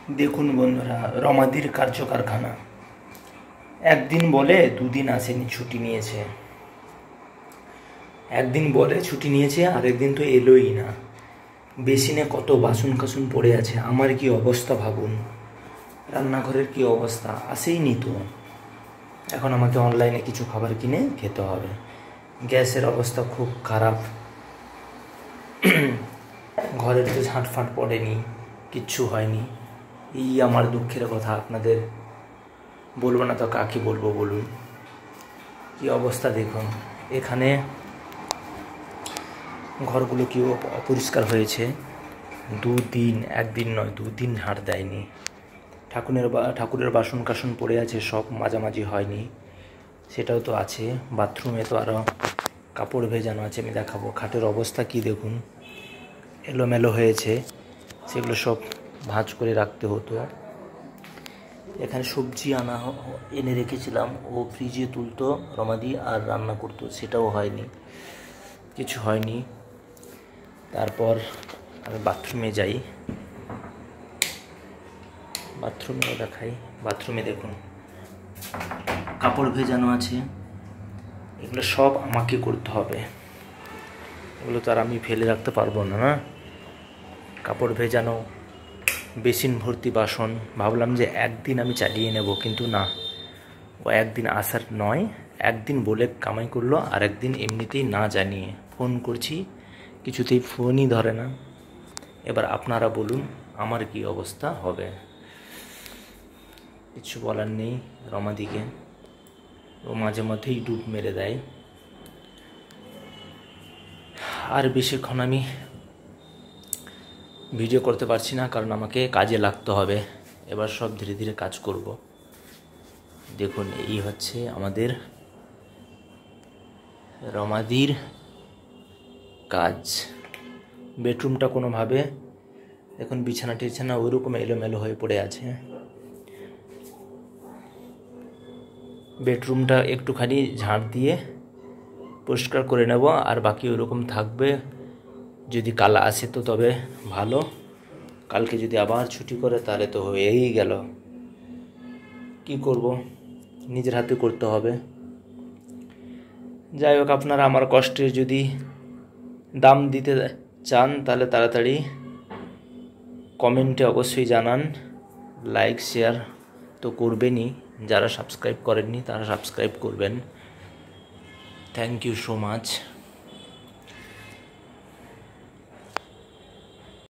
দেখুন বন্ধুরা, রমাদির কার্যকারখানা একদিন বলে দুদিন আসেনি, ছুটি নিয়েছে। একদিন বলে ছুটি নিয়েছে, আরেকদিন তো এলোই না। বেসিনে কত বাসন কাসন পড়ে আছে, আমার কি অবস্থা ভাবুন। রান্নাঘরের কি অবস্থা, আসেইনি তো। এখন আমাকে অনলাইনে কিছু খাবার কিনে খেতে হবে। গ্যাসের অবস্থা খুব খারাপ। ঘরের তো ঝাঁটফাঁট পড়েনি, কিচ্ছু হয়নি। এই আমার দুঃখের কথা, আপনাদের বলবো না তো কাকে বলবো বলুন। কি অবস্থা দেখুন, এখানে ঘরগুলো কি অপরিষ্কার হয়েছে। দুদিন, একদিন নয়, দুদিন ঝাঁট দেয়নি। ঠাকুরের বাসন কাসন পড়ে আছে, সব মাঝামাঝি হয়নি, সেটাও তো আছে। বাথরুমে তো আরও কাপড় ভেজানো আছে, আমি দেখাবো। খাটের অবস্থা কি দেখুন, এলোমেলো হয়েছে, সেগুলো সব ভাঁজ করে রাখতে হতো। এখানে সবজি এনে রেখেছিলাম, ও ফ্রিজে তুলতো রমাদি আর রান্না করতো, সেটাও হয়নি, কিছু হয়নি। তারপর আমি বাথরুমে যাই, বাথরুমেও দেখাই। বাথরুমে দেখুন কাপড় ভেজানো আছে, এগুলো সব আমাকে করতে হবে। এগুলো তো আর আমি ফেলে রাখতে পারবো না, না। কাপড় ভেজানো, বেসিন ভর্তি বাসন। ভাবলাম যে একদিন আমি চালিয়ে নেব, কিন্তু না, ও একদিন আসার নয়, একদিন বলে কামাই করলো, আর একদিন এমনিতেই না জানিয়ে। ফোন করছি, কিছুতেই ফোনই ধরে না। এবার আপনারা বলুন আমার কি অবস্থা হবে। কিছু বলার নেই রমাদিকে, ও মাঝে মধ্যেই ডুব মেরে দেয়। আর বেশিক্ষণ আমি ভিডিও করতে পারছি না, কারণ আমাকে কাজে লাগতে হবে। এবার সব ধীরে ধীরে কাজ করব। দেখুন এই হচ্ছে আমাদের রমাদির কাজ। বেডরুমটা কোনোভাবে দেখুন, বিছানা টিছানা ওইরকম এলোমেলো হয়ে পড়ে আছে। বেডরুমটা একটুখানি ঝাঁট দিয়ে পরিষ্কার করে নেব, আর বাকি ওইরকম থাকবে। যদি কাল আসে তো তবে ভালো, কালকে যদি আবার ছুটি করে তাহলে তো হয়েই গেল। কি করব, নিজের হাতে করতে হবে। যাই হোক, আপনারা আমার কষ্টের যদি দাম দিতে চান তাহলে তাড়াতাড়ি কমেন্টে অবশ্যই জানান। লাইক শেয়ার তো করবেনই, যারা সাবস্ক্রাইব করেননি তারা সাবস্ক্রাইব করবেন। Thank you so much.